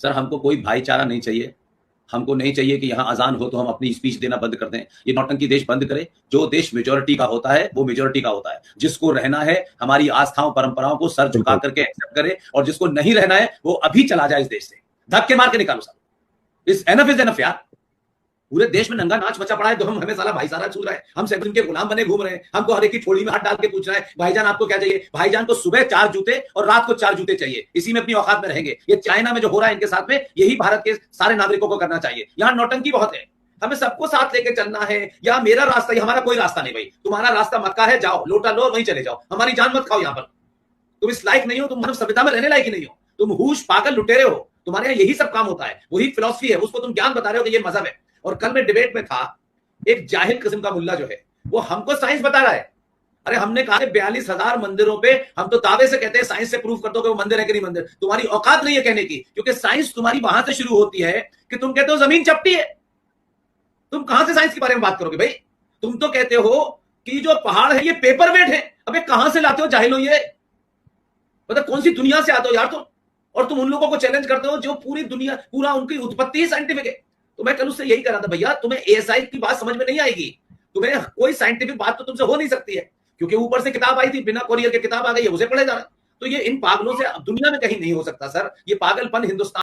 Sir हमको कोई भाईचारा नहीं चाहिए, हमको नहीं चाहिए कि यहाँ अजान हो तो हम अपनी स्पीच देना बंद कर दें। ये नौटंकी देश बंद करे। जो देश मेजोरिटी का होता है वो मेजोरिटी का होता है। जिसको रहना है हमारी आस्थाओं परंपराओं को सर झुका करके एक्सेप्ट करे, और जिसको नहीं रहना है वो अभी चला जाए इस देश से, धक्के मार के निकालो सर। इस एनफ इज एनफ यार। पूरे देश में नंगा नाच मचा पड़ा है, तो हम हमें साला भाईचारा छू रहा है, हम सेक्युलर के गुलाम बने घूम रहे हैं। हमको हर एक की ठोड़ी में हाथ डाल के पूछ रहा है भाईजान आपको क्या चाहिए। भाईजान को सुबह 4 जूते और रात को 4 जूते चाहिए, इसी में अपनी औकात में रहेंगे। ये चाइना में जो हो रहा है इनके साथ में, यही भारत के सारे नागरिकों को करना चाहिए। यहाँ नौटंकी बहुत है, हमें सबको साथ लेके चलना है। या मेरा रास्ता, हमारा कोई रास्ता नहीं भाई। तुम्हारा रास्ता मक्का है, जाओ लोटा लो और वहीं चले जाओ, हमारी जान मत खाओ। यहाँ पर तुम इस लायक नहीं हो, तुम मानव सभ्यता में रहने लायक ही नहीं हो। तुम हूश पागल लुटेरे हो, तुम्हारे यहाँ यही सब काम होता है, वही फिलॉसफी है, उसको तुम ज्ञान बता रहे हो कि ये मजहब है। और कल में डिबेट में था, एक जाहिल किस्म का मुल्ला जो है वो हमको साइंस बता रहा है। अरे हमने कहा 42,000 मंदिरों पे हम तो दावे से कहते हैं साइंस से प्रूव कर दो कि वो मंदिर है कि नहीं मंदिर। तुम्हारी औकात नहीं है कहने की, क्योंकि साइंस तुम्हारी वहां से शुरू होती है कि तुम कहते हो जमीन चपटी है। तुम कहां से साइंस के बारे में बात करोगे भाई? तुम तो कहते हो कि जो पहाड़ है ये पेपर वेट है। अबे कहां से लाते हो जाहिलो ये? मतलब कौन सी दुनिया से आते हो यार तुम? और तुम उन लोगों को चैलेंज करते हो जो पूरी दुनिया, पूरा उनकी उत्पत्ति ही साइंटिफिक है। तो मैं कल उससे यही कह रहा था, भैया तुम्हें एएसआई की बात समझ में नहीं आएगी, तुम्हें कोई साइंटिफिक बात तो तुमसे हो नहीं सकती है, क्योंकि ऊपर से किताब आई थी, बिना कोरियर के किताब आ गई है, उसे पढ़े जा रहा। तो ये इन पागलों से दुनिया में कहीं नहीं हो सकता सर। ये पागलपन हिंदुस्तान